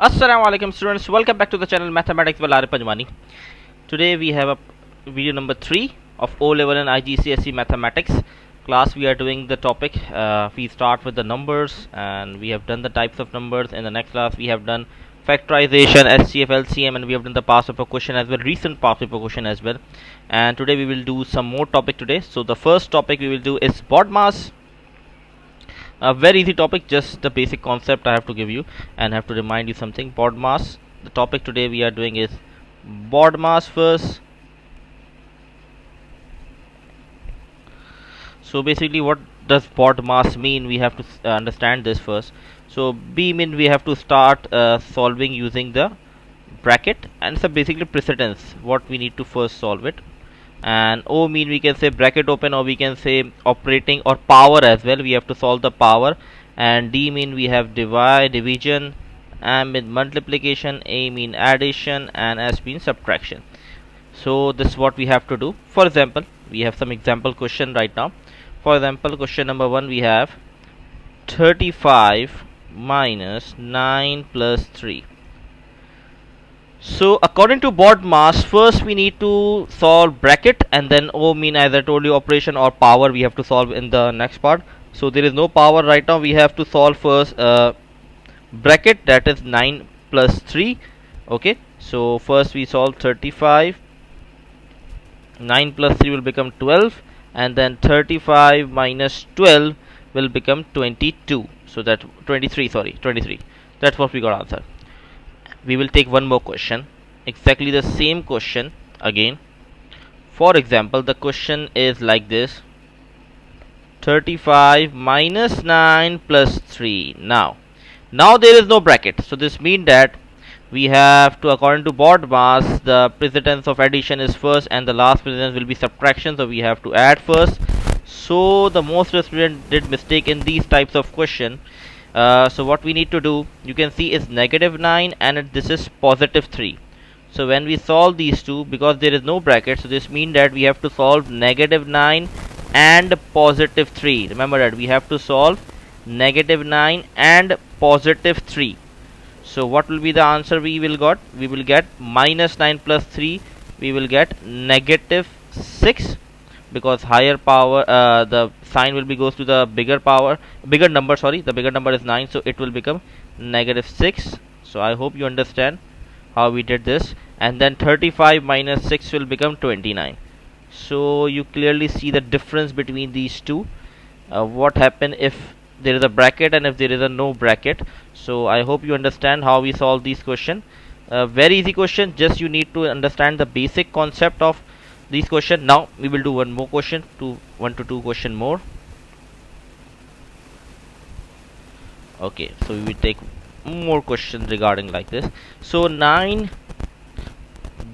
Assalamu alaikum students, welcome back to the channel Mathematics by Larry Panjwani. Today we have a video number 3 of O level and IGCSE mathematics class. We are doing the topic, we start with the numbers and we have done the types of numbers. In the next class we have done factorization, SCF, LCM, and we have done the past paper question as well, recent past paper question as well. And today we will do some more topic today. So the first topic we will do is bod mass. A very easy topic, just the basic concept I have to give you and have to remind you something. Bod mass, the topic today we are doing is bod mass first. So basically what does bod mass mean, we have to understand this first. So B mean we have to start solving using the bracket, and so basically precedence what we need to first solve it. And O mean we can say bracket open, or we can say operating or power as well, we have to solve the power. And D mean we have division, M mean multiplication, A mean addition, and S mean subtraction. So this is what we have to do. For example, we have some example question right now. For example, question number 1, we have 35 minus 9 plus 3. So according to bod mass, first we need to solve bracket, and then O mean, as I told you, operation or power we have to solve in the next part. So there is no power right now, we have to solve first bracket, that is 9 plus 3. Okay, so first we solve 35, 9 plus 3 will become 12, and then 35 minus 12 will become 22. So that 23, sorry, 23. That's what we got answer. We will take one more question, exactly the same question again. For example, the question is like this: 35 minus 9 plus 3. Now there is no bracket, so this means that we have to, according to bod mass, the precedence of addition is first and the last precedence will be subtraction, so we have to add first. So the most of students did mistake in these types of question. So what we need to do, you can see, is negative 9 and this is positive 3. So when we solve these two, because there is no bracket, so this means that we have to solve negative 9 and positive 3. Remember that we have to solve negative 9 and positive 3. So what will be the answer we will got? We will get minus 9 plus 3. We will get negative 6, because higher power, the sign will be goes to the bigger number, sorry, the bigger number is 9, so it will become negative 6. So I hope you understand how we did this. And then 35 minus 6 will become 29. So you clearly see the difference between these two. What happen if there is a bracket and if there is a no bracket. So I hope you understand how we solve these question. Very easy question, just you need to understand the basic concept of these question. Now we will do one more question, 1 to 2 question more. Okay, so we will take more questions regarding like this. So 9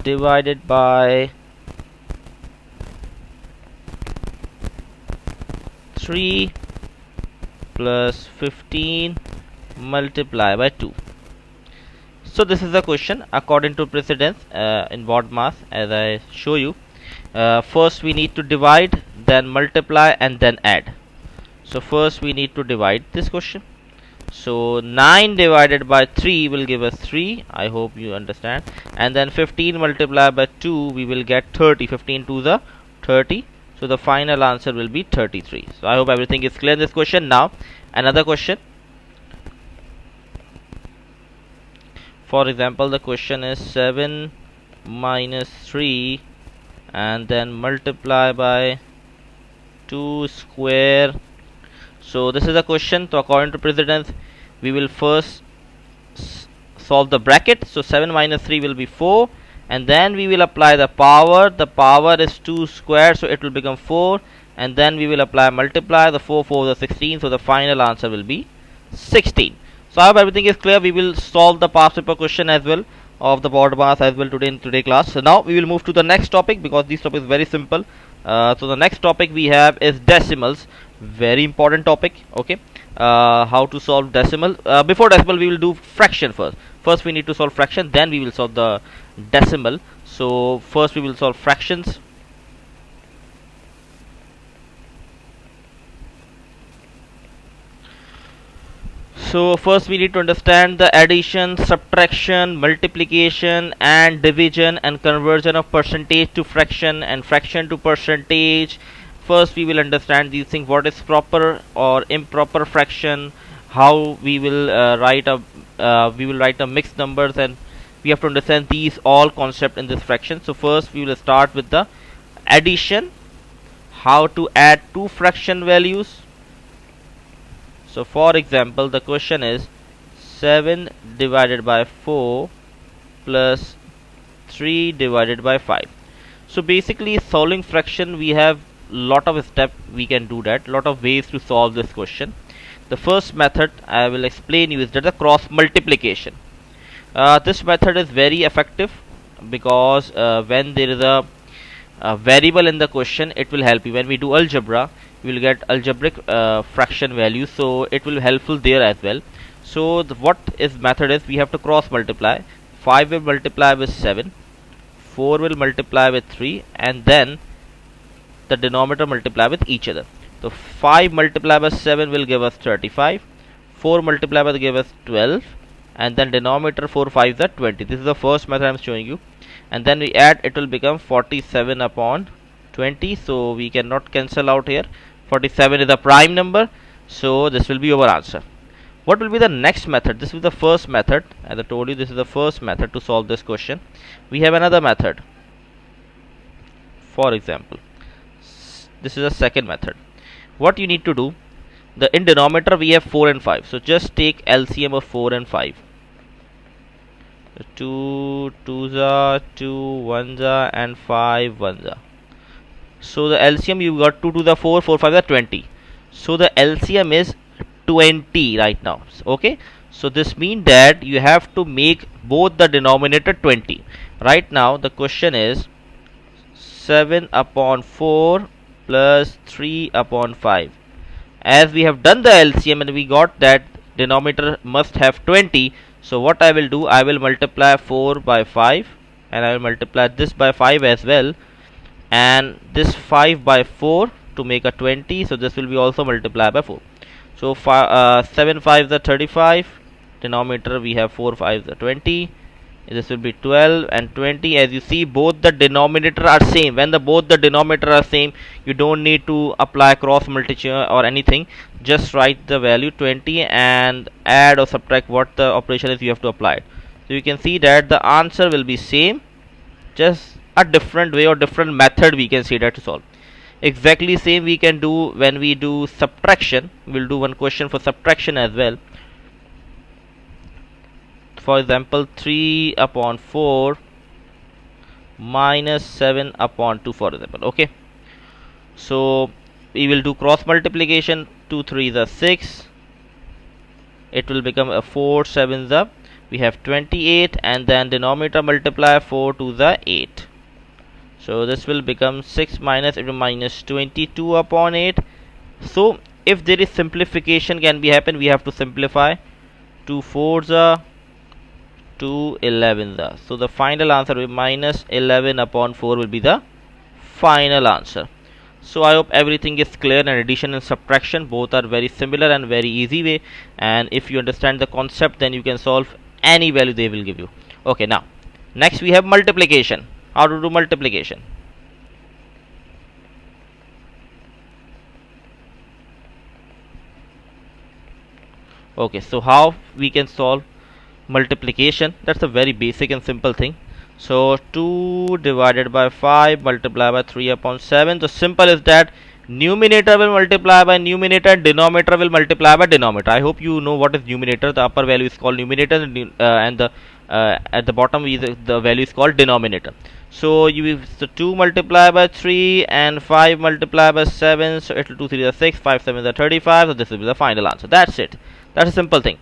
divided by 3 plus 15 multiply by 2. So this is the question according to precedence in bod mass, as I show you. First we need to divide, then multiply, and then add. So first we need to divide this question. So 9 divided by 3 will give us 3. I hope you understand. And then 15 multiplied by 2, we will get 30. 15 to the 30. So the final answer will be 33. So I hope everything is clear in this question. Now another question. For example, the question is 7 minus 3 and then multiply by 2 square. So this is a question. So according to precedence, we will first solve the bracket. So 7 minus 3 will be 4, and then we will apply the power. The power is 2 square, so it will become 4, and then we will apply multiply. The 4 4 is 16, so the final answer will be 16. So I hope everything is clear. We will solve the past paper question as well of the bod mass as well today in today's class. So now we will move to the next topic, because this topic is very simple. So the next topic we have is decimals. Very important topic. Okay, how to solve decimal. Before decimal, we will do fraction first. First we need to solve fraction, then we will solve the decimal. So first we will solve fractions. So first we need to understand the addition, subtraction, multiplication and division and conversion of percentage to fraction and fraction to percentage. First we will understand these things, what is proper or improper fraction, how we will write a mixed numbers, and we have to understand these all concepts in this fraction. So first we will start with the addition, how to add two fraction values. So for example, the question is 7 divided by 4 plus 3 divided by 5. So basically solving fraction, we have lot of steps we can do that, lot of ways to solve this question. The first method I will explain you is that the cross multiplication. This method is very effective because when there is a variable in the question, it will help you. When we do algebra, we will get algebraic fraction value, so it will be helpful there as well. So what is method is, we have to cross multiply. 5 will multiply with 7, 4 will multiply with 3, and then the denominator multiply with each other. So 5 multiplied by 7 will give us 35, 4 multiplied by give us 12, and then denominator 4 5 is 20. This is the first method I am showing you, and then we add, it will become 47 upon 20. So we cannot cancel out here. 47 is a prime number, so this will be our answer. What will be the next method? This is the first method. As I told you, this is the first method to solve this question. We have another method. For example, this is the second method. What you need to do, in denominator we have 4 and 5, so just take LCM of 4 and 5. 2 2s are 2 1s are and 5 1s are. So the LCM, you got 2 to the 4 4 5 are 20. So the LCM is 20 right now. Okay, so this means that you have to make both the denominator 20. Right now the question is 7 upon 4 plus 3 upon 5. As we have done the LCM and we got that denominator must have 20, so what I will do, I will multiply 4 by 5, and I will multiply this by 5 as well, and this 5 by 4 to make a 20. So this will be also multiplied by 4. So 7 5 is 35, denominator we have 4 5 is 20. This will be 12 and 20. As you see, both the denominator are same. When both the denominator are same, you don't need to apply cross multiplication or anything. Just write the value 20 and add or subtract what the operation is you have to apply it. So you can see that the answer will be same, just a different way or different method we can see that to solve. Exactly same we can do when we do subtraction. We'll do one question for subtraction as well. For example, 3 upon 4 minus 7 upon 2, for example. Okay, so we will do cross multiplication. 2 3 is 6, it will become a 4 7 is we have 28, and then denominator multiply 4 2 is 8. So this will become 6 minus, it will minus 22 upon 8. So if there is simplification can be happen, we have to simplify. 2 4s are 2 11s. So the final answer will be minus 11 upon 4 will be the final answer. So I hope everything is clear, and addition and subtraction both are very similar and very easy way, and if you understand the concept, then you can solve any value they will give you. Okay, now next we have multiplication. How to do multiplication? Okay, so how we can solve multiplication? That's a very basic and simple thing. So 2 divided by 5 multiplied by 3 upon 7. The simple is that numerator will multiply by numerator and denominator will multiply by denominator. I hope you know what is numerator. The upper value is called numerator, and the at the bottom is the value is called denominator. So you so 2 multiplied by 3 and 5 multiplied by 7. So it will 2 3 is 6, 5 7 is 35. So this will be the final answer. That's it. That's a simple thing.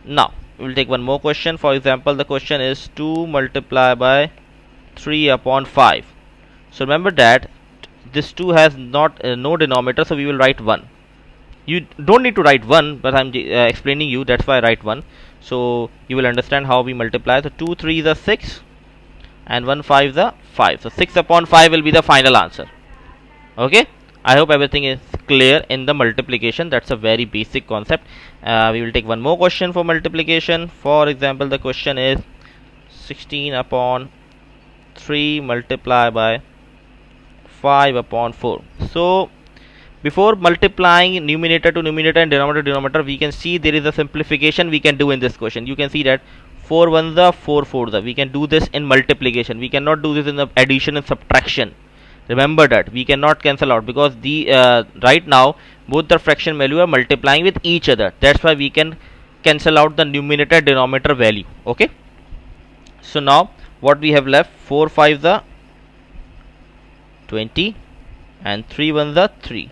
Now we will take one more question. For example, the question is 2 multiplied by 3 upon 5. So remember that this 2 has not no denominator, so we will write 1. You don't need to write 1, but I'm explaining you, that's why I write 1. So you will understand how we multiply. So 2 3 is 6 and 1 5 is 5. So 6 upon 5 will be the final answer. Okay, I hope everything is clear in the multiplication. That's a very basic concept. We will take one more question for multiplication. For example, the question is 16 upon 3 multiplied by 5 upon 4. So before multiplying numerator to numerator and denominator to denominator, we can see there is a simplification we can do in this question. You can see that 4 ones are 4 fours are. We can do this in multiplication. We cannot do this in the addition and subtraction. Remember that we cannot cancel out, because the right now both the fraction value are multiplying with each other. That's why we can cancel out the numerator denominator value. Okay. So now what we have left, 4 5s are 20 and 3 1s are 3.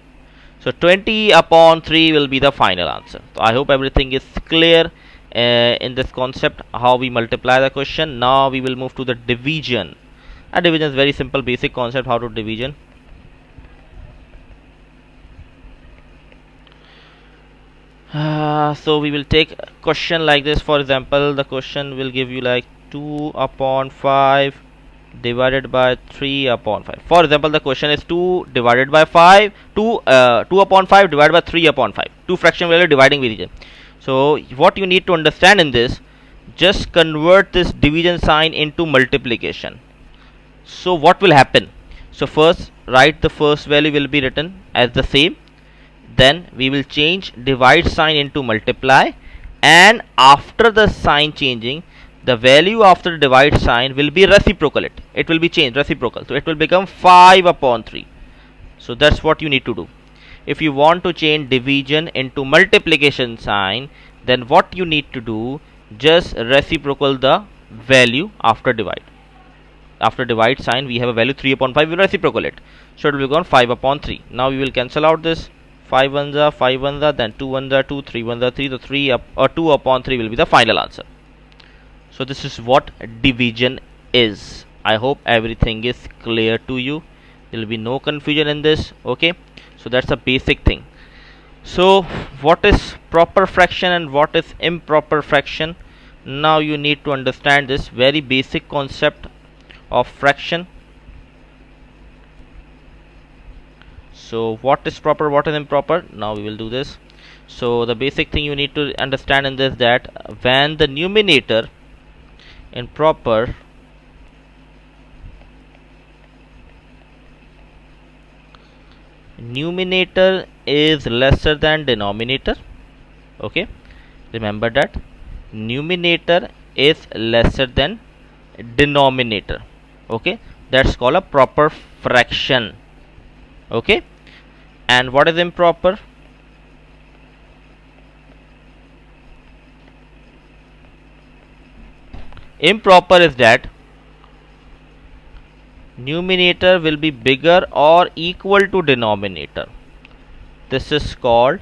So 20 upon 3 will be the final answer. So I hope everything is clear in this concept how we multiply the question. Now we will move to the division. A division is very simple basic concept how to division. So we will take a question like this. For example, the question will give you like 2 upon 5 divided by 3 upon 5. For example, the question is 2 divided by 5, 2 upon 5 divided by 3 upon 5. Two fraction value dividing with each other. So what you need to understand in this, just convert this division sign into multiplication. So what will happen? So first write the first value will be written as the same. Then we will change divide sign into multiply, and after the sign changing, the value after the divide sign will be reciprocal. It will be changed reciprocal. So it will become 5 upon 3. So that's what you need to do. If you want to change division into multiplication sign, then what you need to do, just reciprocal the value after divide. After divide sign we have a value 3 upon 5, we will reciprocal it. So it will become 5 upon 3. Now we will cancel out this. 5 ones are 5 ones are, then 2 ones are 2, 3 ones are 3. So 3 up or 2 upon 3 will be the final answer. So this is what division is. I hope everything is clear to you. There will be no confusion in this. Okay, so that's a basic thing. So what is proper fraction and what is improper fraction? Now you need to understand this very basic concept of fraction. So what is proper, what is improper? Now we will do this. So the basic thing you need to understand in this, that when the numerator in proper numerator is lesser than denominator. Okay, remember that numerator is lesser than denominator. Okay, that's called a proper fraction. Okay, and what is improper? Improper is that numerator will be bigger or equal to denominator. This is called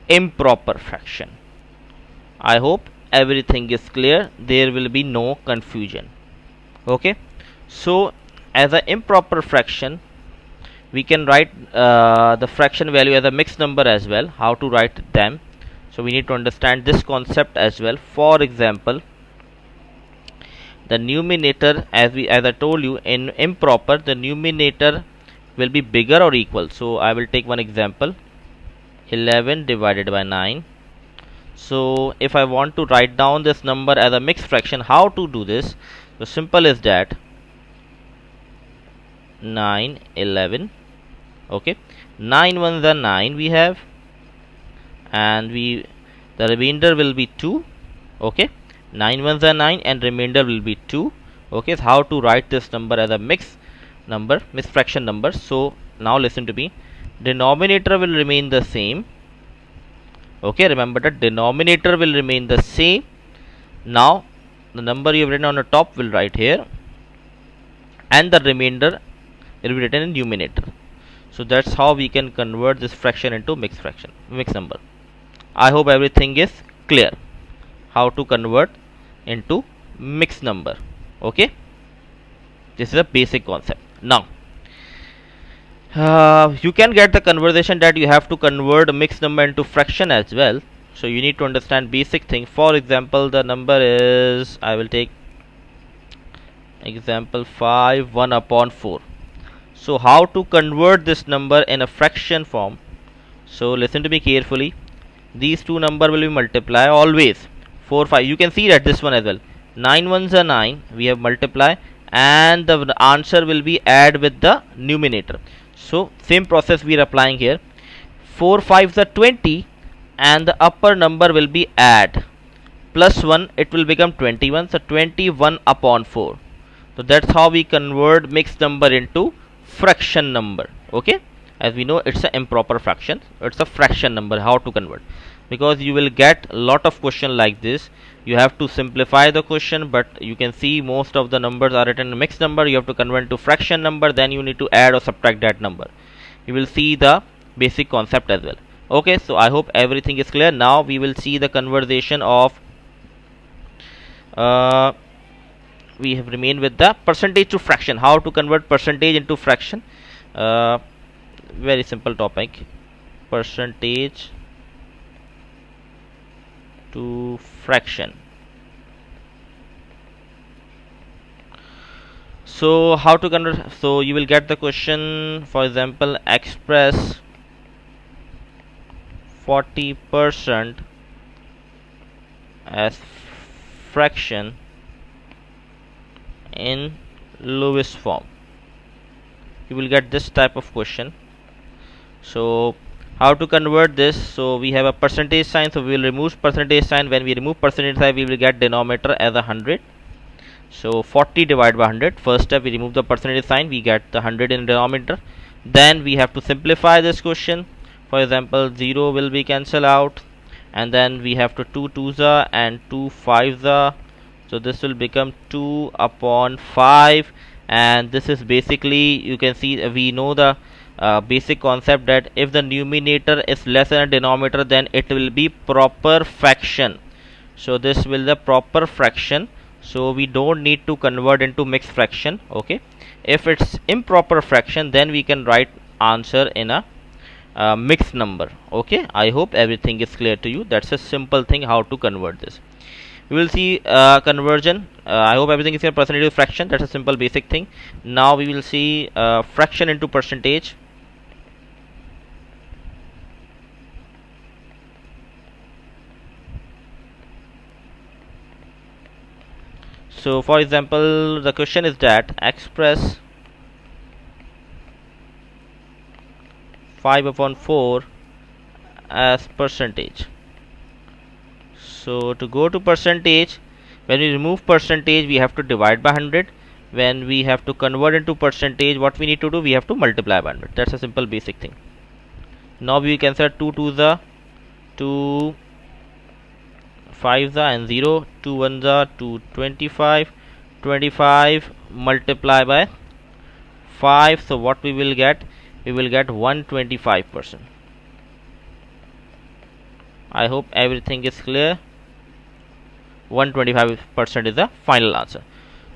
improper fraction. I hope everything is clear. There will be no confusion. Okay, so as an improper fraction, we can write the fraction value as a mixed number as well. How to write them? So we need to understand this concept as well. For example, the numerator, as I told you, in improper the numerator will be bigger or equal. So I will take one example, 11 divided by 9. So if I want to write down this number as a mixed fraction, how to do this? So simple is that 9 11. Okay, 9 ones are 9 we have, and the remainder will be 2. Okay, 9 ones are 9 and remainder will be 2. Okay, so how to write this number as a mixed number, mixed fraction number? So now listen to me. Denominator will remain the same. Okay, remember that denominator will remain the same. Now the number you have written on the top will write here, and the remainder will be written in numerator. So that's how we can convert this fraction into mixed fraction, mixed number. I hope everything is clear how to convert into mixed number. Okay, this is a basic concept. Now you can get the conversation that you have to convert a mixed number into fraction as well. So you need to understand basic thing. For example, the number is, I will take example 5 1 upon 4. So how to convert this number in a fraction form? So listen to me carefully. These two number will be multiply always. 4 5, you can see that this one as well. 9 ones are 9, we have multiply, and the answer will be add with the numerator. So same process we are applying here. 4 5s are 20, and the upper number will be add plus 1, it will become 21. So 21 upon 4. So that's how we convert mixed number into fraction number. Okay, as we know it's an improper fraction, it's a fraction number. How to convert? Because you will get a lot of question like this. You have to simplify the question, but you can see most of the numbers are written in mixed number. You have to convert to fraction number, then you need to add or subtract that number. You will see the basic concept as well. Okay, so I hope everything is clear. Now we will see the conversation of we have remained with the percentage to fraction. How to convert percentage into fraction? Very simple topic. Percentage to fraction. So how to convert? So you will get the question, for example, express 40% as fraction in Lewis form. You will get this type of question. So how to convert this? So we have a percentage sign, so we will remove percentage sign. When we remove percentage sign, we will get denominator as 100. So 40 divided by 100. First step, we remove the percentage sign, we get the 100 in denominator. Then we have to simplify this question. For example, 0 will be cancelled out, and then we have to 2 2s are and 2 5s are. So this will become 2 upon 5, and this is basically, you can see we know the basic concept that if the numerator is less than a denominator, then it will be proper fraction. So this will the proper fraction. So we don't need to convert into mixed fraction. Okay, if it's improper fraction, then we can write answer in a mixed number. Okay, I hope everything is clear to you. That's a simple thing how to convert this. We will see conversion. I hope everything is here. Percentage to fraction, that's a simple basic thing. Now we will see fraction into percentage. So for example, the question is that express 5 upon 4 as percentage. So to go to percentage, when we remove percentage, we have to divide by 100. When we have to convert into percentage, what we need to do? We have to multiply by 100. That's a simple basic thing. Now we can say 2 2s are 2 5s are and 0, 2 1s are 2 25. 25 multiply by 5. So what we will get? We will get 125%. I hope everything is clear. 125% is the final answer.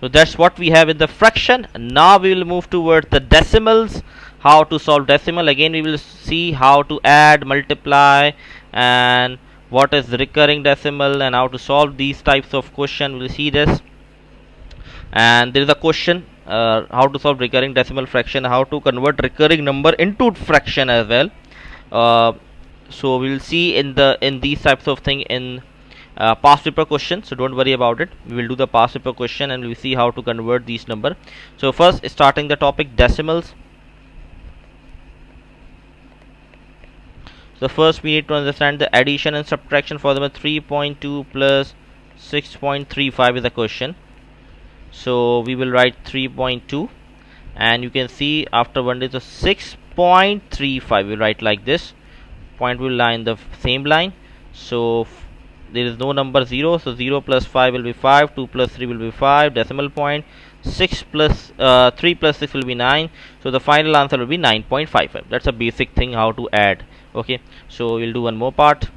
So that's what we have in the fraction. Now we will move towards the decimals. How to solve decimal? Again we will see how to add, multiply, and what is recurring decimal, and how to solve these types of question. We'll see this. And there is a question, how to solve recurring decimal fraction, how to convert recurring number into fraction as well. So we will see in these types of thing in past paper question. So don't worry about it, we will do the past paper question and we'll see how to convert these number. So first, starting the topic decimals. So first we need to understand the addition and subtraction. For them 3.2 plus 6.35 is the question. So we will write 3.2, and you can see after one is a 6.35. we write like this, point will lie in the same line. So there is no number 0, so 0 plus 5 will be 5, 2 plus 3 will be 5, decimal point. 6 plus 3 plus 6 will be 9, so the final answer will be 9.55. that's a basic thing how to add. Okay, so we'll do one more part.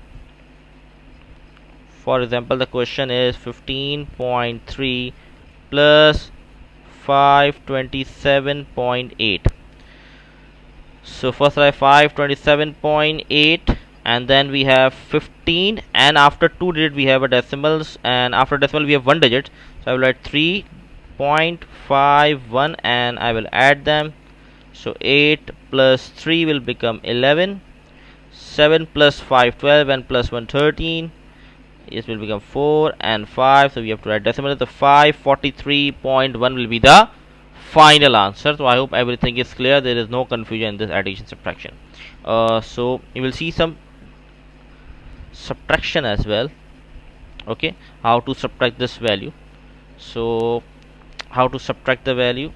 For example, the question is 15.3 plus 527.8. so first I have 527.8, and then we have 15, and after 2 digit we have a decimals, and after decimal we have 1 digit. So I will write 3.51 and I will add them. So 8 plus 3 will become 11. 7 plus 5 12, and plus 1 13. It will become 4 and 5. So we have to write decimal. The 543.1 will be the final answer. So I hope everything is clear. There is no confusion in this addition subtraction. So you will see some subtraction as well. Okay, how to subtract this value. So how to subtract the value,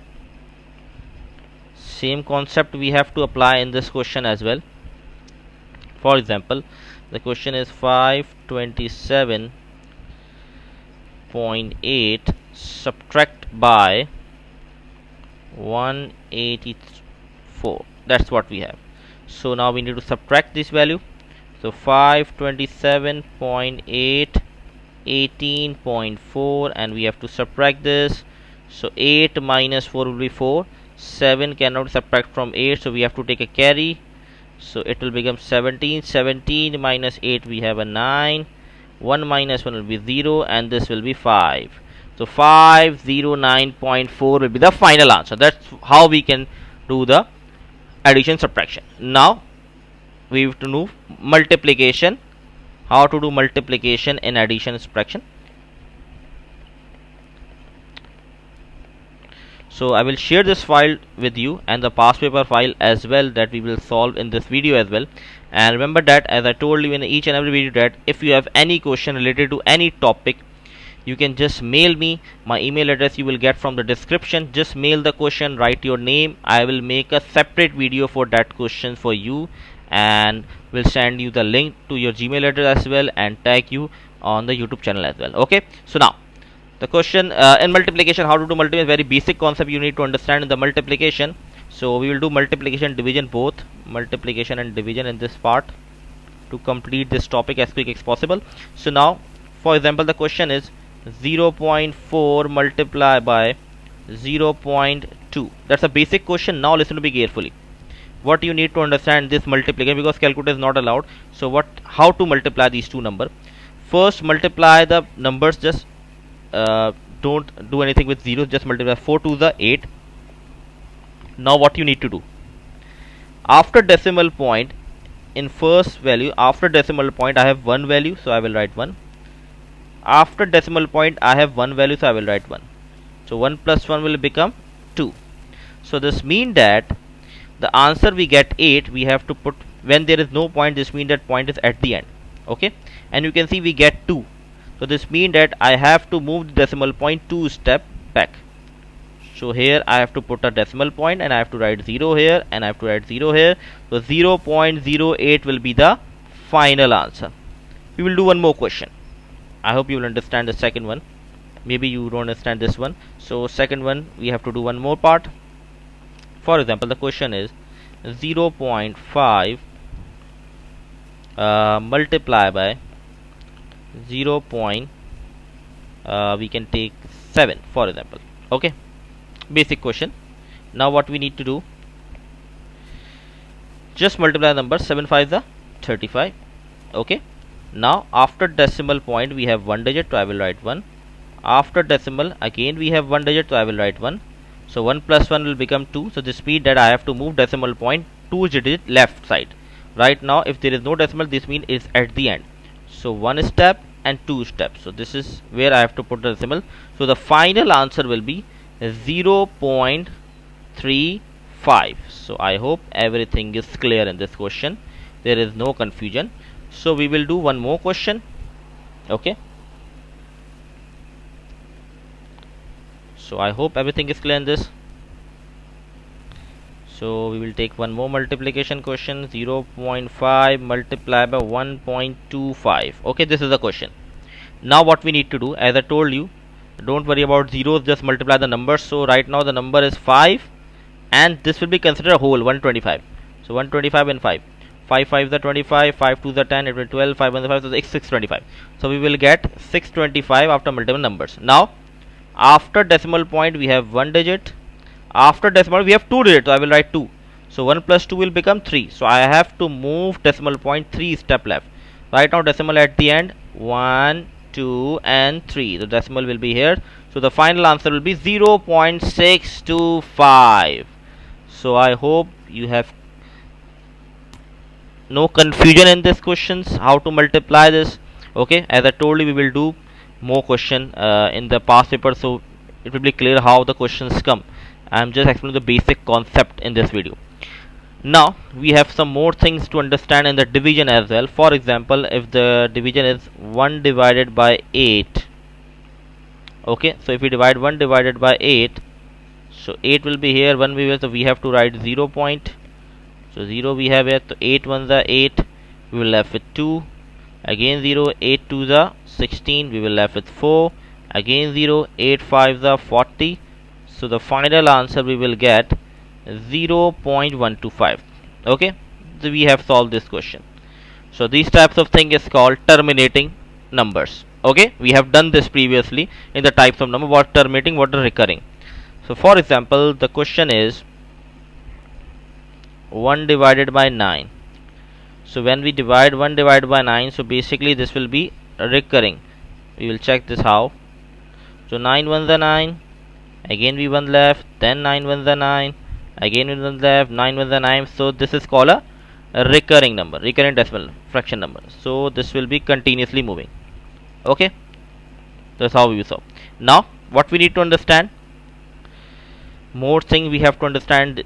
same concept we have to apply in this question as well. For example, the question is 527.8 subtract by 184. That's what we have. So now we need to subtract this value. So 527.8 18.4, and we have to subtract this. So 8 minus 4 will be 4. 7 cannot subtract from 8, so we have to take a carry. So it will become 17. 17 minus 8, we have a 9. 1 minus 1 will be 0, and this will be 5. So 509.4 will be the final answer. That's how we can do the addition subtraction. Now we have to do multiplication. How to do multiplication in addition and subtraction. So I will share this file with you and the past paper file as well, that we will solve in this video as well. And remember that, as I told you in each and every video, that if you have any question related to any topic, you can just mail me. My email address you will get from the description. Just mail the question, write your name. I will make a separate video for that question for you, and will send you the link to your Gmail address as well, and tag you on the YouTube channel as well. Okay, so now the question in multiplication, how to do multiplication, very basic concept you need to understand in the multiplication. So we will do multiplication, division, both multiplication and division in this part to complete this topic as quick as possible. So now, for example, the question is 0.4 multiplied by 0.2. That's a basic question. Now listen to me carefully. What you need to understand this multiplication, because calculator is not allowed. So how to multiply these two numbers? First, multiply the numbers. Just don't do anything with zeros. Just multiply 4 to the 8. Now what you need to do, after decimal point, in first value, after decimal point I have one value, so I will write 1. After decimal point I have one value, so I will write 1. So 1 plus 1 will become 2. So this means that the answer we get 8, we have to put, when there is no point, this means that point is at the end. Okay, and you can see we get 2. So this means that I have to move the decimal point 2 step back. So here I have to put a decimal point, and I have to write 0 here, and I have to write 0 here. So 0.08 will be the final answer. We will do one more question. I hope you will understand the second one. Maybe you don't understand this one. So second one, we have to do one more part. For example, the question is 0.5 multiply by 0. We can take 7, for example. Okay, basic question. Now what we need to do, just multiply the number. 7 5 is 35. Okay, now after decimal point we have one digit, so I will write 1. After decimal again we have one digit, so I will write 1. So 1 plus 1 will become 2. So this means that I have to move decimal point 2 digit left side. Right now if there is no decimal, this means it's at the end. So 1 step and 2 steps. So this is where I have to put the decimal. So the final answer will be 0.35. So I hope everything is clear in this question. There is no confusion. So we will do one more question. Okay. So I hope everything is clear in this. So we will take one more multiplication question. 0.5 multiplied by 1.25. Okay, this is the question. Now what we need to do, as I told you, don't worry about zeros, just multiply the numbers. So right now the number is 5, and this will be considered a whole 125. So 125 and 5. 5 5 is the 25, 5 2 is the 10, it will be 12, 5 1 is the 5, so it's 625. So we will get 625 after multiple numbers. Now after decimal point we have one digit. After decimal we have two digits, so I will write 2. So 1 plus 2 will become 3. So I have to move decimal point 3 step left. Right now decimal at the end, 1 2 and 3. The decimal will be here. So the final answer will be 0.625. So I hope you have no confusion in this questions how to multiply this. Okay, as I told you, we will do more question in the past paper, so it will be clear how the questions come. I'm just explaining the basic concept in this video. Now we have some more things to understand in the division as well. For example, if the division is 1 divided by 8. Okay, so if we divide 1 divided by 8, so 8 will be here, 1 we will, so we have to write 0 point. So 0 we have here, so 8 1s are 8, we will left with 2, again 0, 8 2s are 16, we will left with 4, again 0, 8 5s are 40, so the final answer we will get 0.125. Okay, so we have solved this question. So these types of thing is called terminating numbers. Okay, we have done this previously in the types of number, what terminating, what is recurring. So for example, the question is 1 divided by 9. So when we divide 1 divided by 9, so basically this will be recurring. We will check this how. So 9 1s are 9, again we 1 left, then 9 1s are 9, again we 1 left, 9 1s are 9. So this is called a recurring number, recurrent decimal fraction number. So this will be continuously moving. Okay, that's how we solve. Now what we need to understand, more thing we have to understand,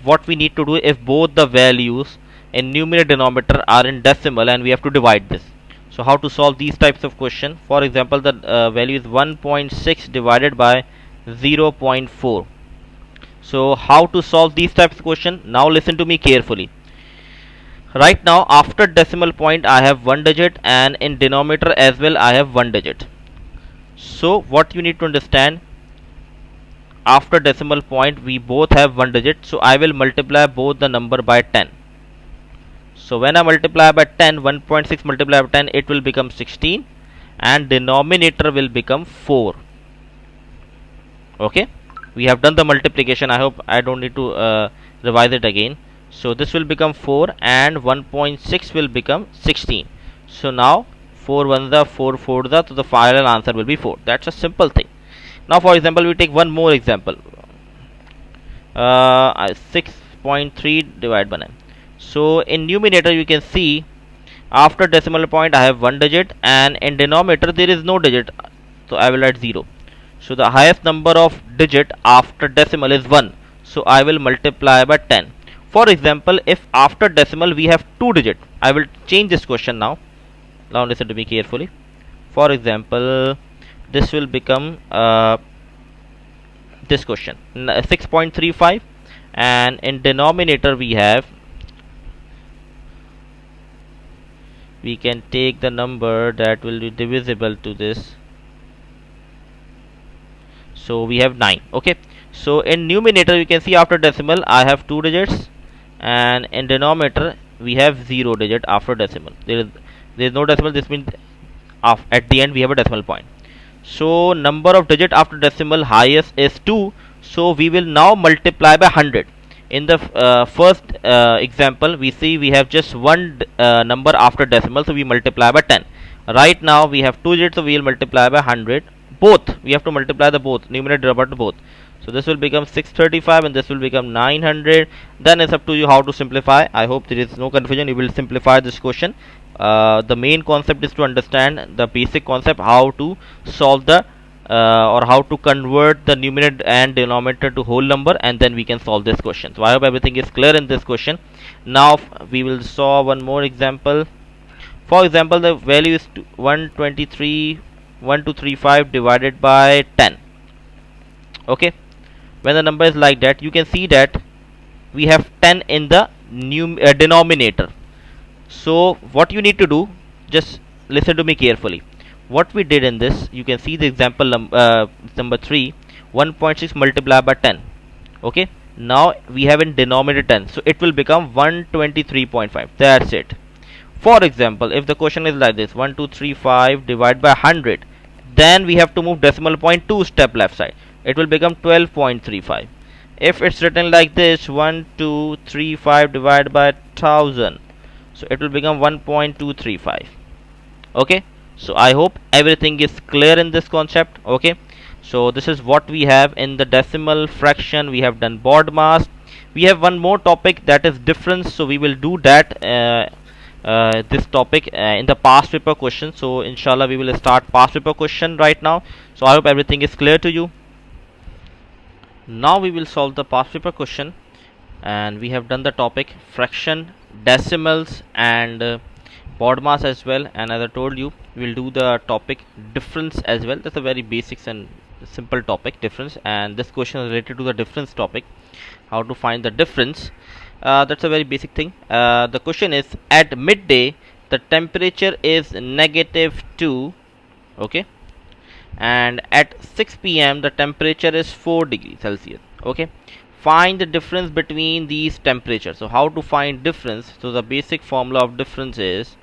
what we need to do if both the values in numerator denominator are in decimal and we have to divide this. So how to solve these types of question? For example, the value is 1.6 divided by 0.4. So how to solve these types of question? Now listen to me carefully. Right now after decimal point I have one digit, and in denominator as well I have one digit. So what you need to understand, after decimal point we both have one digit, so I will multiply both the number by 10. So when I multiply by 10, 1.6 multiplied by 10, it will become 16, and denominator will become 4. Okay, we have done the multiplication. I hope I don't need to revise it again. So this will become 4 and 1.6 will become 16. So now 4 1s are 4 4s are, so the final answer will be 4. That's a simple thing. Now for example, we take one more example, 6.3 divided by 9. So in numerator you can see after decimal point I have one digit, and in denominator there is no digit, so I will write 0. So the highest number of digit after decimal is 1, so I will multiply by 10. For example, if after decimal we have two digit, I will change this question now. Now listen to me carefully. For example, this will become this question 6.35, and in denominator we can take the number that will be divisible to this. So we have 9. Okay, so in numerator you can see after decimal I have two digits, and in denominator we have 0 digit after decimal. There is no decimal. This means at the end we have a decimal point. So number of digit after decimal highest is 2, so we will now multiply by 100. In the first example we see we have just one number after decimal, so we multiply by 10. Right now we have two digits, so we will multiply by 100. Both we have to multiply the both, numerator denominator both. So this will become 635 and this will become 900. Then it's up to you how to simplify. I hope there is no confusion. You will simplify this question. The main concept is to understand the basic concept how to solve the or how to convert the numerator and denominator to whole number, and then we can solve this question. So I hope everything is clear in this question. Now we will solve one more example. For example, the value is 1235 divided by 10. Okay, when the number is like that, you can see that we have 10 in the denominator. So what you need to do, just listen to me carefully. What we did in this, you can see the example number 3, 1.6 multiplied by 10. Okay, now we have in denominator 10, so it will become 123.5. That's it. For example, if the question is like this, 1235 divided by 100, then we have to move decimal point 2 step left side. It will become 12.35. If it's written like this, 1235 divided by 1000, so it will become 1.235. Okay, so I hope everything is clear in this concept. Okay, so this is what we have in the decimal fraction. We have done BOD mass, We have one more topic, that is difference, so we will do that this topic in the past paper question. So inshallah we will start past paper question right now. So I hope everything is clear to you. Now we will solve the past paper question, and we have done the topic fraction, decimals, and bod mass as well. And as I told you, we will do the topic difference as well. That's a very basics and simple topic, difference, and this question is related to the difference topic, how to find the difference. That's a very basic thing. The question is, at midday the temperature is -2, okay, and at 6 p.m. the temperature is 4 degrees Celsius, okay. Find the difference between these temperatures. So how to find difference? So the basic formula of difference is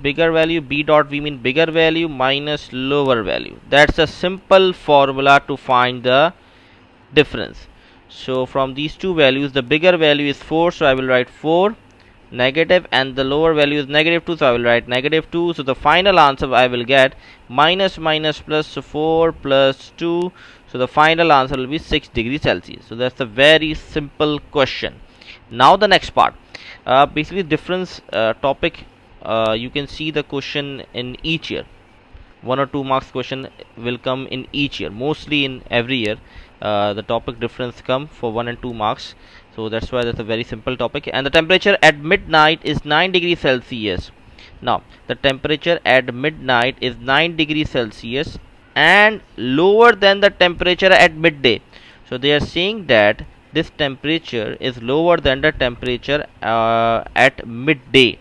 bigger value b dot v, mean bigger value minus lower value. That's a simple formula to find the difference. So from these two values, the bigger value is 4, so I will write 4 negative, and the lower value is -2, so I will write -2. So the final answer I will get minus minus plus, so 4 plus 2, so the final answer will be 6 degrees Celsius. So that's a very simple question. Now the next part, basically difference topic, you can see the question in each year. 1 or 2 marks question will come in each year, mostly in every year. The topic difference come for 1 and 2 marks, so that's why that's a very simple topic. And the temperature at midnight is 9 degrees Celsius. Now the temperature at midnight is 9 degrees Celsius and lower than the temperature at midday. So they are saying that this temperature is lower than the temperature at midday.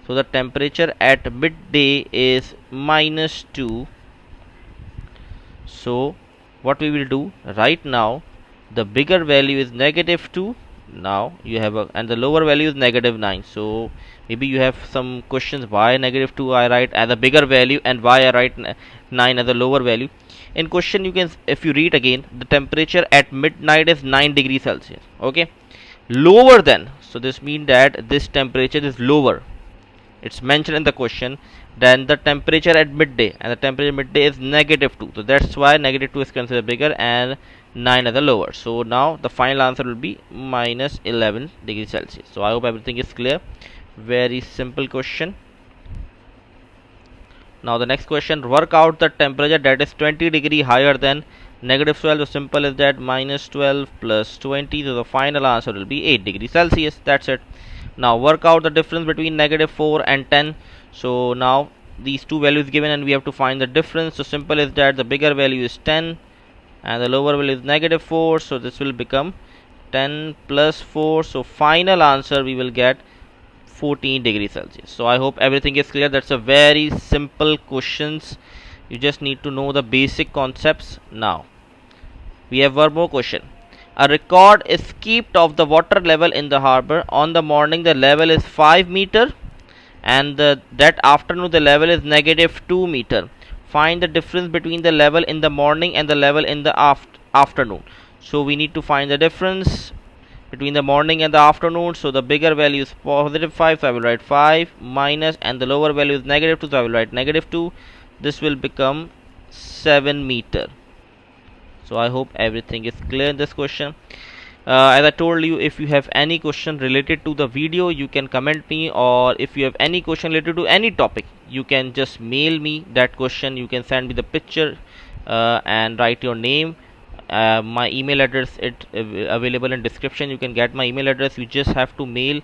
So the temperature at midday is -2. So what we will do right now, the bigger value is -2. Now you have and the lower value is -9. So maybe you have some questions why -2 I write as a bigger value and why I write 9 as a lower value. In question you can, if you read again, the temperature at midnight is 9 degrees Celsius, okay, lower than, so this means that this temperature is lower, it's mentioned in the question, then the temperature at midday, and the temperature midday is -2, so that's why -2 is considered bigger and 9 as the lower. So now the final answer will be -11 degrees Celsius. So I hope everything is clear. Very simple question. Now the next question, work out the temperature that is 20 degree higher than -12. So simple is that, -12 plus 20, so the final answer will be 8 degrees Celsius. That's it. Now work out the difference between -4 and 10. So now these two values given and we have to find the difference. So simple is that the bigger value is 10 and the lower value is -4. So this will become 10 plus 4. So final answer we will get 14 degrees Celsius. So I hope everything is clear. That's a very simple questions. You just need to know the basic concepts. Now we have one more question. A record is kept of the water level in the harbor. On the morning the level is 5 meter and that afternoon the level is -2 meter. Find the difference between the level in the morning and the level in the afternoon. So we need to find the difference between the morning and the afternoon. So the bigger value is +5, so I will write 5 minus, and the lower value is -2, so I will write -2. This will become 7 meter. So I hope everything is clear in this question. As I told you, if you have any question related to the video, you can comment me, or if you have any question related to any topic, you can just mail me that question. You can send me the picture and write your name. My email address is available in description. You can get my email address. You just have to mail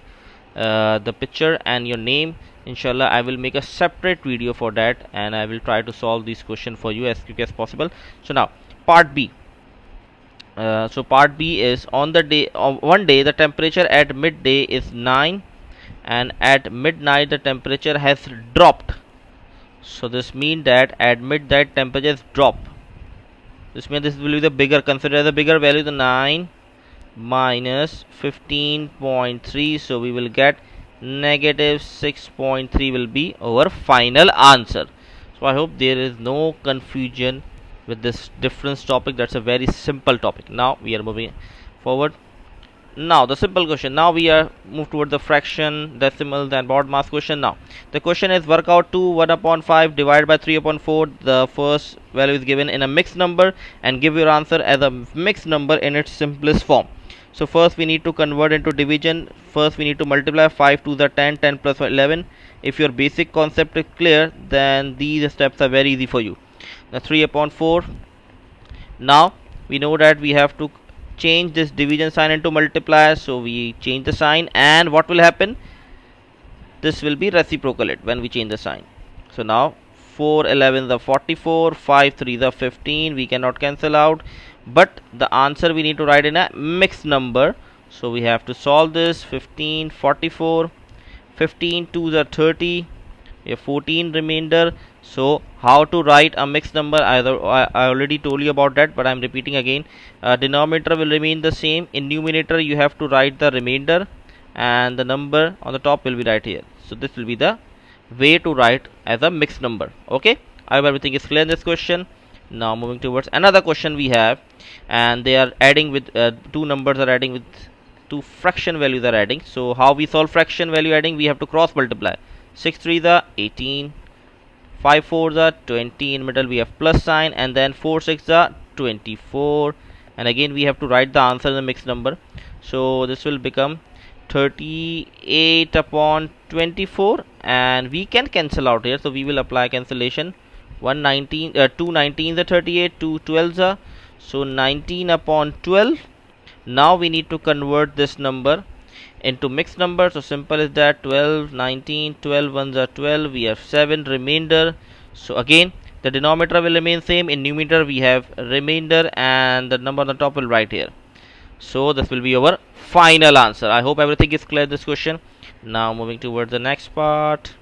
the picture and your name. Inshallah I will make a separate video for that, and I will try to solve this question for you as quick as possible. So now part B. So part B is, on the day one day the temperature at midday is 9 and at midnight the temperature has dropped. So this means that at midnight temperature is drop. This means this will be the bigger, consider the bigger value, the 9 minus 15.3, so we will get -6.3 will be our final answer. So I hope there is no confusion with this difference topic. That's a very simple topic. Now we are moving forward. Now the simple question. Now we are moved toward the fraction, decimals, and board mass question. Now the question is work out 2 1 upon 5 divided by 3 upon 4. The first value is given in a mixed number, and give your answer as a mixed number in its simplest form. So first we need to convert into division. First we need to multiply 5 to the 10, 10 plus 11. If your basic concept is clear, then these steps are very easy for you. Now 3 upon 4. Now we know that we have to change this division sign into multiply, so we change the sign, and what will happen, this will be reciprocal it when we change the sign. So now 4 11 the 44, 5 3 the 15, we cannot cancel out, but the answer we need to write in a mixed number. So we have to solve this. 15 44, 15 2 the 30, we have 14 remainder. So how to write a mixed number, I already told you about that, but I'm repeating again. Denominator will remain the same. In numerator you have to write the remainder, and the number on the top will be right here. So this will be the way to write as a mixed number. Okay, I hope everything is clear in this question. Now moving towards another question we have, and they are adding with two numbers are adding with two fraction values are adding. So how we solve fraction value adding, we have to cross multiply. 6 3 the 18, 5 4 the 20, in middle we have plus sign, and then 4 6 the 24, and again we have to write the answer in the mixed number. So this will become 38 upon 24, and we can cancel out here, so we will apply cancellation. 119 2 19 the 38, 2 12 the, so 19 upon 12. Now we need to convert this number into mixed number. So simple is that. 12 19, 12 ones are 12, we have 7 remainder. So again the denominator will remain same. In numerator we have remainder, and the number on the top will write here. So this will be our final answer. I hope everything is clear this question. Now moving towards the next part.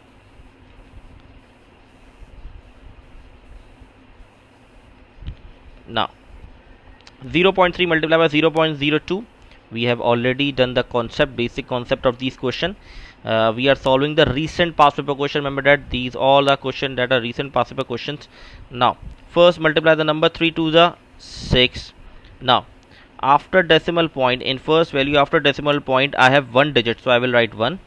Now 0.3 multiplied by 0.02. We have already done the basic concept of these question. We are solving the recent past paper question. Remember that these all are question that are recent past paper questions. Now first multiply the number 3 to the 6. Now after decimal point, in first value after decimal point I have one digit, so I will write 1,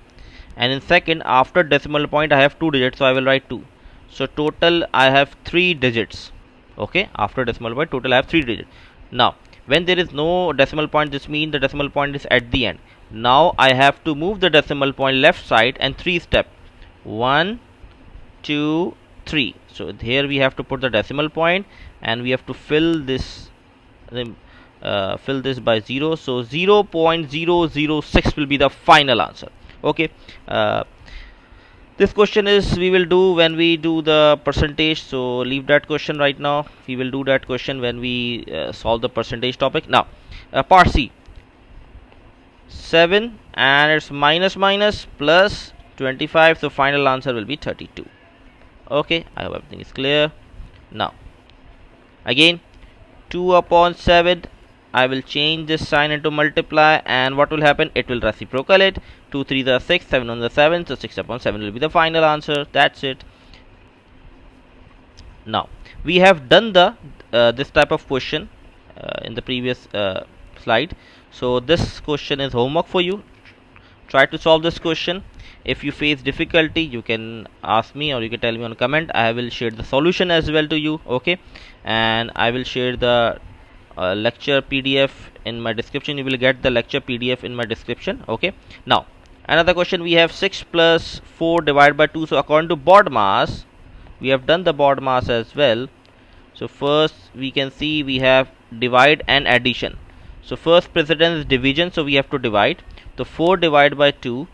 and in second after decimal point I have two digits, so I will write 2. So total I have 3 digits. Okay, after decimal point total I have 3 digits. Now when there is no decimal point, this means the decimal point is at the end. Now I have to move the decimal point left side, and 3 step. 1 2 3. So here we have to put the decimal point, and we have to fill this by 0. So 0.006 will be the final answer. Okay, this question is we will do when we do the percentage, so leave that question right now. We will do that question when we solve the percentage topic. Now part C, 7 and it's minus minus plus 25, so final answer will be 32. Okay, I hope everything is clear. Now again 2 upon 7, I will change this sign into multiply, and what will happen, it will reciprocal it. 2 3 the 6, 7 on the 7, so 6 upon 7 will be the final answer. That's it. Now we have done the this type of question in the previous slide. So this question is homework for you. Try to solve this question. If you face difficulty, you can ask me or you can tell me on comment. I will share the solution as well to you. Okay, and I will share the lecture PDF in my description. You will get the lecture PDF in my description. Okay, now another question, we have 6 plus 4 divided by 2. So according to board mass, we have done the board mass as well. So first we can see we have divide and addition. So first precedence is division, so we have to divide. So 4 divided by 2,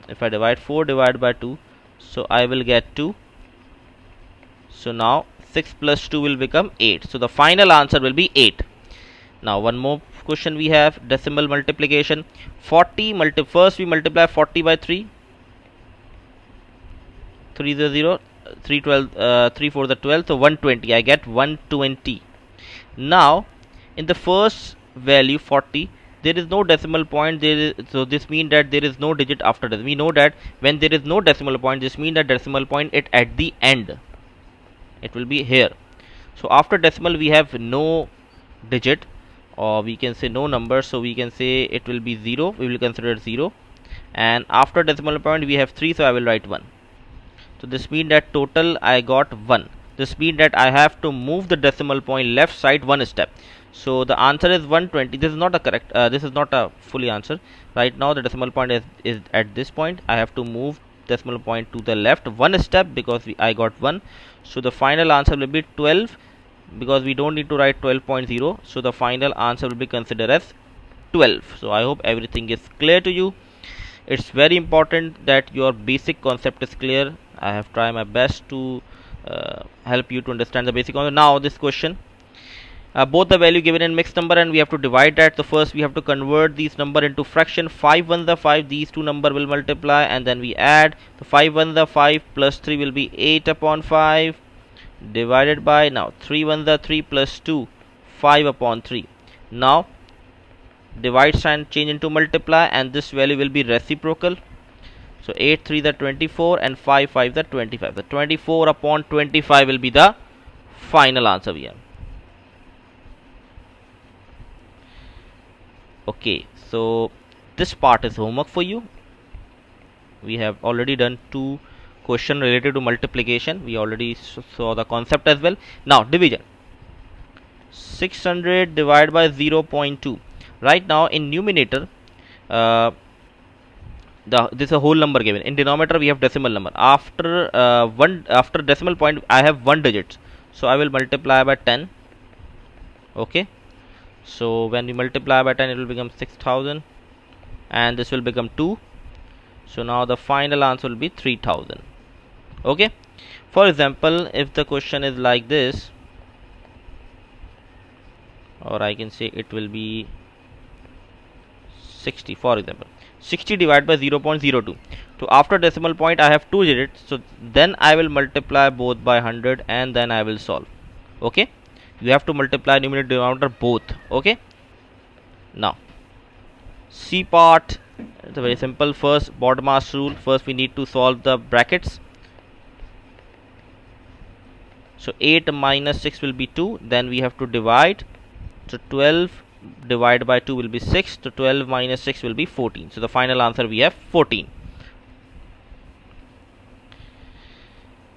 if I divide 4 divided by 2, so I will get 2. So now 6 plus 2 will become 8. So the final answer will be 8. Now one more question we have, decimal multiplication. 40 first we multiply 40 by 3. 3 is 0, 3 12 3 4 the 12, so 120. I get 120. Now in the first value 40, there is no decimal point. So this means that there is no digit after this. We know that when there is no decimal point, this means that decimal point it at the end, it will be here. So after decimal we have no digit or we can say no number, so we can say it will be 0. We will consider it 0, and after decimal point we have 3, so I will write 1. So this means that total I got 1. This means that I have to move the decimal point left side one step. So the answer is 120. This is not a correct, this is not a fully answer. Right now the decimal point is at this point. I have to move decimal point to the left one step because I got 1. So the final answer will be 12, because we don't need to write 12.0. So the final answer will be considered as 12. So I hope everything is clear to you. It's very important that your basic concept is clear. I have tried my best to help you to understand the basic concept. Now this question, both the value given in mixed number and we have to divide that. So first we have to convert these number into fraction. 5 1 the 5, these two number will multiply, and then we add. The 5 1 the 5 plus 3 will be 8 upon 5 divided by, now 3 1 the 3 plus 2, 5 upon 3. Now divide sign change into multiply, and this value will be reciprocal. So 8 3 the 24 and 5 5 the 25. The 24 upon 25 will be the final answer we have. Okay, so this part is homework for you. We have already done 2 questions related to multiplication. We already saw the concept as well. Now division. 600 divided by 0.2. Right now in numerator, this is a whole number given. In denominator we have decimal number. After decimal point I have 1 digit, so I will multiply by 10. Okay, so when we multiply by 10 it will become 6000, and this will become 2. So now the final answer will be 3000. Okay, for example, if the question is like this, or I can say it will be 60. For example, 60 divided by 0.02. So after decimal point I have 2 digits, so then I will multiply both by 100 and then I will solve. Okay, you have to multiply numerator denominator both. Okay, now C part, it's a very simple. First, BODMAS rule. First we need to solve the brackets. So 8 minus 6 will be 2. Then we have to divide. So 12 divided by 2 will be 6. So 12 minus 6 will be 14. So the final answer we have 14.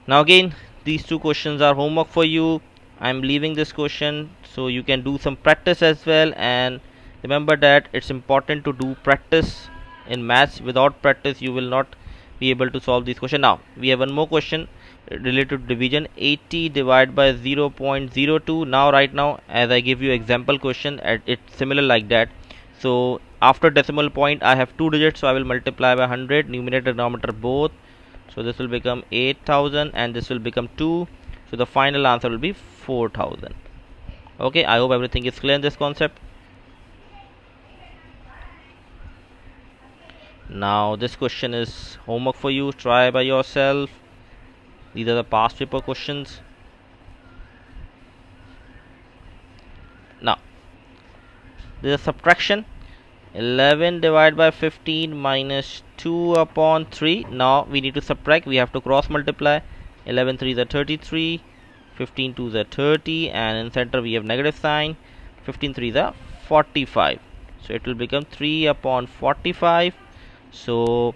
Now again, these 2 questions are homework for you. I am leaving this question so you can do some practice as well, and remember that it's important to do practice in maths. Without practice you will not be able to solve this question. Now we have one more question related to division. 80 divided by 0.02. Now right now as I give you example question, it's similar like that. So after decimal point I have 2 digits, so I will multiply by 100, numerator denominator both. So this will become 8000 and this will become 2. So the final answer will be 4000. Okay, I hope everything is clear in this concept. Now this question is homework for you. Try by yourself. These are the past paper questions. Now this is subtraction. 11 divided by 15 minus 2 upon 3. Now we need to subtract. We have to cross multiply. 11 3 is 33, 15 2 is 30, and in center we have negative sign. 15 3 is 45. So it will become 3 upon 45. So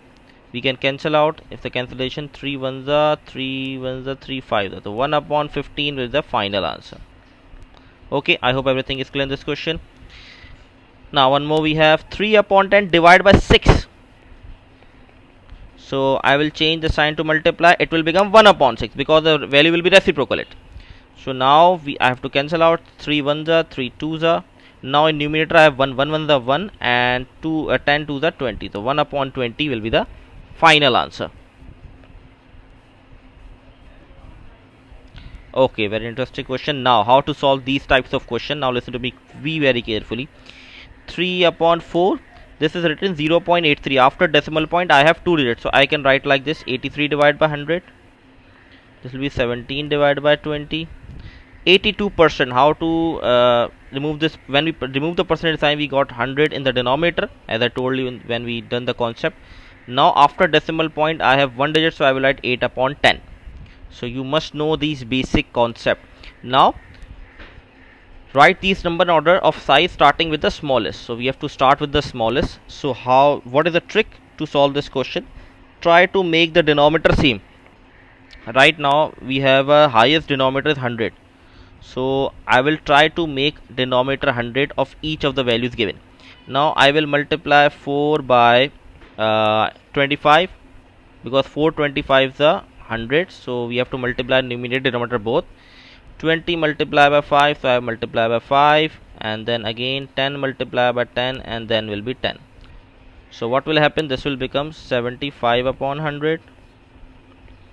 we can cancel out. If the cancellation, 3 1s are 3 1s are 3 5. So 1 upon 15 is the final answer. Okay, I hope everything is clear in this question. Now one more, we have 3 upon 10 divided by 6. So I will change the sign to multiply. It will become 1 upon 6 because the value will be reciprocal it. So now I have to cancel out. 3 1s are 3 2s are. Now in numerator I have 1 1 the 1 and 2 10 2s are 20. So 1 upon 20 will be the final answer. Okay, very interesting question. Now how to solve these types of question? Now listen to me very carefully. 3 upon 4, this is written 0.83. After decimal point I have 2 digits, so I can write like this. 83 divided by 100, this will be 17 divided by 20. 82%. How to remove this? When we remove the percentage sign, we got 100 in the denominator, as I told you when we done the concept. Now after decimal point I have 1 digit, so I will write 8 upon 10. So you must know these basic concept. Now write these number in order of size starting with the smallest. So we have to start with the smallest. So what is the trick to solve this question? Try to make the denominator same. Right now we have a highest denominator is 100, so I will try to make denominator 100 of each of the values given. Now I will multiply 4 by 25, because 425 is a 100, so we have to multiply numerator denominator both. 20 multiplied by 5, so I multiply by 5, and then again 10 multiplied by 10, and then will be 10. So what will happen? This will become 75 upon 100.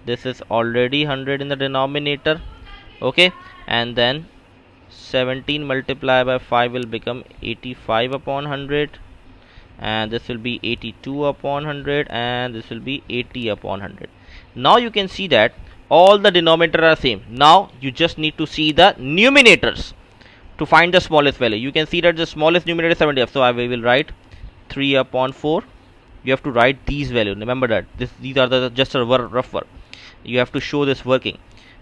This is already 100 in the denominator, okay, and then 17 multiplied by 5 will become 85 upon 100, and this will be 82 upon 100, and this will be 80 upon 100. Now you can see that all the denominator are same. Now you just need to see the numerators to find the smallest value. You can see that the smallest numerator is 70, so I will write 3 upon 4. You have to write these values. Remember that these are just a rough work. You have to show this working,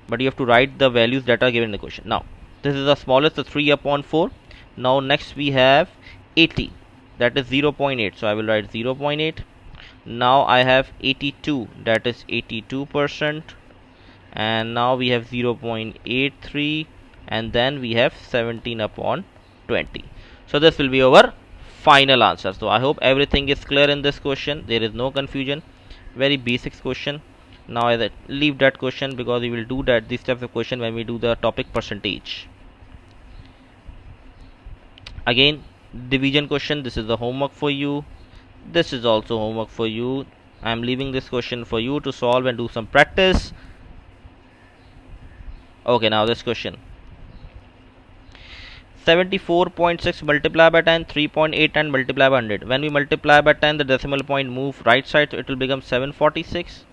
but you have to write the values that are given in the question. Now this is the smallest, the 3 upon 4. Now next we have 80, that is 0.8, so I will write 0.8. Now I have 82, that is 82%, and now we have 0.83, and then we have 17 upon 20. So this will be our final answer. So I hope everything is clear in this question. There is no confusion. Very basic question. Now I leave that question because we will do that this type of question when we do the topic percentage. Again, division question. This is the homework for you. This is also homework for you. I am leaving this question for you to solve and do some practice. Okay, now this question. 74.6 multiplied by 10, 3.8 and multiply by 100. When we multiply by 10, the decimal point move right side, so it will become 746.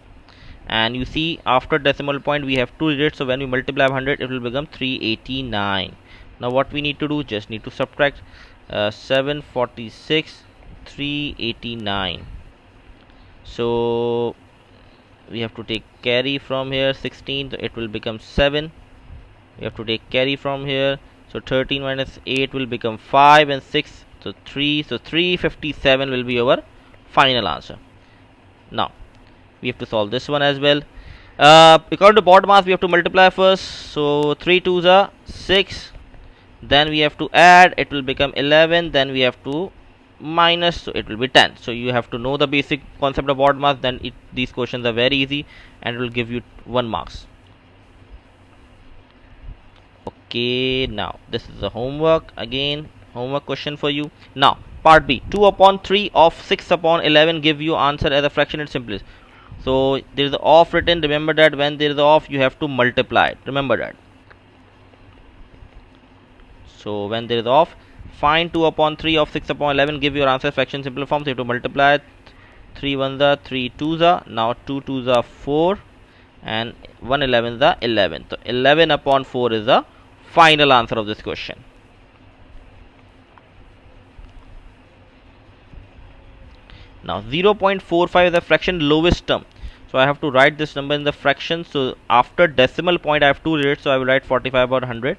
And you see after decimal point we have 2 digits, so when we multiply by 100 it will become 389. Now what we need to do, just need to subtract 746 389. So we have to take carry from here, 16, so it will become 7. We have to take carry from here, so 13 minus 8 will become 5, and 6, so 3, so 357 will be our final answer. Now we have to solve this one as well. Because the board mass we have to multiply first, so 3 2s are 6, then we have to add, it will become 11, then we have to minus, so it will be 10. So you have to know the basic concept of board mass, then these questions are very easy and it will give you 1 marks. Okay, now this is the homework. Again, homework question for you. Now part B, 2 upon 3 of 6 upon 11 give you answer as a fraction in simplest. So there is the off written. Remember that when there is the off you have to multiply it. Remember that. So when there is off, find 2 upon 3 of 6 upon 11 give your answer fraction simple form. So you have to multiply 3 1s are 3 2s are, now 2 2s are 4, and 1 11s are 11. So 11 upon 4 is the final answer of this question. Now 0.45 is the fraction lowest term, so I have to write this number in the fraction. So after decimal point I have 2 digits, so I will write 45 or 100.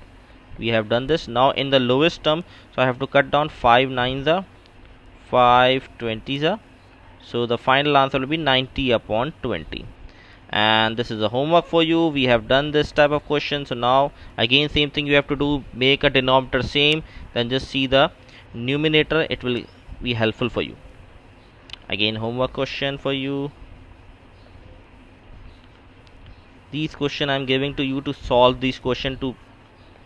We have done this. Now in the lowest term, so I have to cut down 5 9s are, 5 20s are, so the final answer will be 90 upon 20. And this is a homework for you. We have done this type of question. So now again same thing you have to do, make a denominator same, then just see the numerator, it will be helpful for you. Again, homework question for you. These question I am giving to you to solve these question to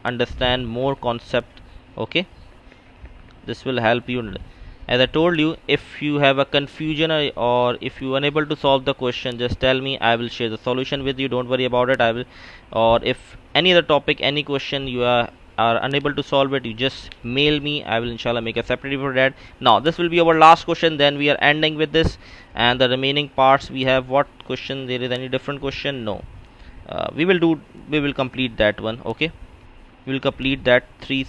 understand more concept. Okay, this will help you. As I told you, if you have a confusion or if you are unable to solve the question, just tell me, I will share the solution with you. Don't worry about it. I will, or if any other topic, any question you are unable to solve it, you just mail me. I will inshallah make a separate video for that. Now this will be our last question, then we are ending with this, and the remaining parts we have what question, there is any different question? No, we will complete that one. Okay, we will complete that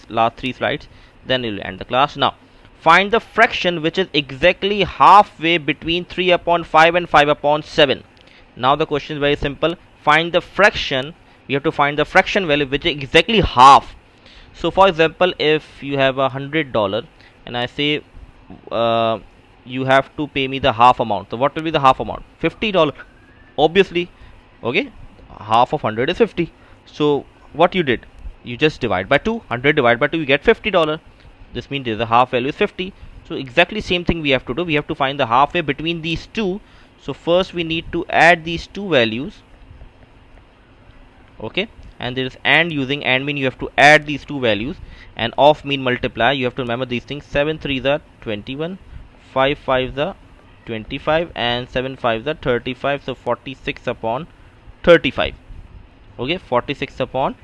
last three slides, then we will end the class. Now find the fraction which is exactly halfway between 3 upon 5 and 5 upon 7. Now the question is very simple. Find the fraction. We have to find the fraction value which is exactly half. So for example, if you have $100 and I say uh, you have to pay me the half amount, so what will be the half amount? $50, obviously. Okay, half of 100 is 50. So what you did, you just divide by 2. 100 divided by 2, you get $50. This means the half value is 50. So exactly same thing we have to do. We have to find the halfway between these two. So first we need to add these two values. Okay, and there is and. Using and mean you have to add these two values, and of mean multiply. You have to remember these things. 7 3 the 21, 5 5 the 25, and 7 5 the 35. So 46 upon 35. Okay, 46 upon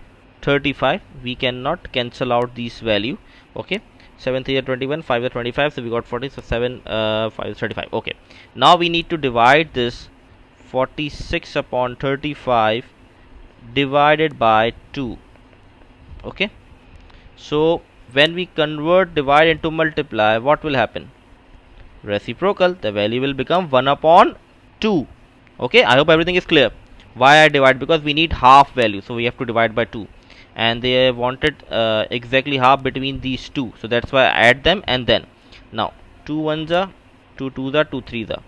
35. We cannot cancel out this value. Okay, 7 3 are 21, 5 are 25, so we got 40. So 7 5 is 35. Okay, now we need to divide this 46 upon 35 divided by 2. Okay, so when we convert divide into multiply, what will happen? Reciprocal, the value will become 1 upon 2. Okay, I hope everything is clear. Why I divide? Because we need half value, so we have to divide by 2, and they wanted exactly half between these two, so that's why I add them. And then now 2 1s are 2 2s are 2 3s are,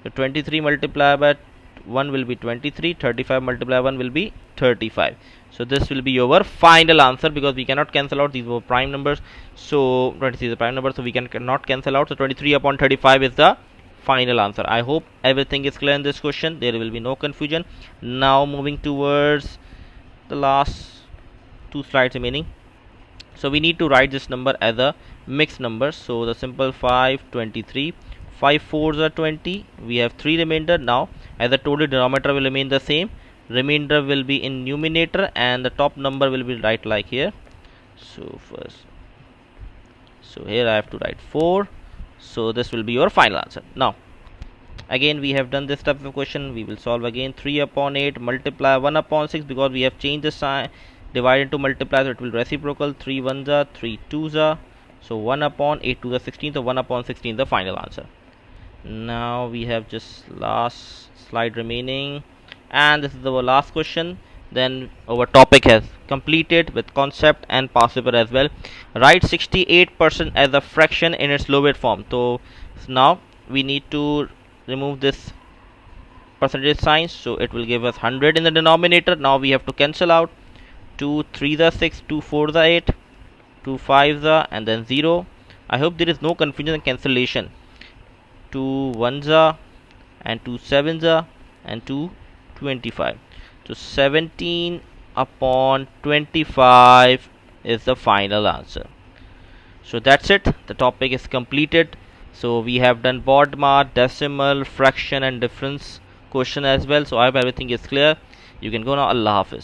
so 23 multiplied by 1 will be 23, 35 multiplied by 1 will be 35. So this will be your final answer, because we cannot cancel out, these were prime numbers. So 23 is a prime number, so we cannot cancel out. So 23 upon 35 is the final answer. I hope everything is clear in this question. There will be no confusion. Now moving towards the last two slides remaining. So we need to write this number as a mixed number. So the simple 5 23, 5 4s are 20. We have 3 remainder. Now as the total denominator will remain the same, remainder will be in numerator, and the top number will be right like here. So first, so here I have to write 4. So this will be your final answer. Now again we have done this type of question. We will solve again. 3 upon 8 multiply 1 upon 6, because we have changed the sign, divide into multiply, so it will reciprocal. 3 1s are 3 2s are, so 1 upon 8 to the 16, so 1 upon 16 the final answer. Now we have just last slide remaining, and this is our last question. Then our topic has completed with concept and past paper as well. Write 68% as a fraction in its lowest form. So now we need to remove this percentage sign, so it will give us 100 in the denominator. Now we have to cancel out. 2 3s are 6, 2 4s are 8, 2 5s are, and then 0. I hope there is no confusion and cancellation. 2 1s are, and 2 7s are, and 2 25. So 17 upon 25 is the final answer. So that's it. The topic is completed. So we have done BODMAS, decimal, fraction, and difference question as well. So I hope everything is clear. You can go now. Allah Hafiz.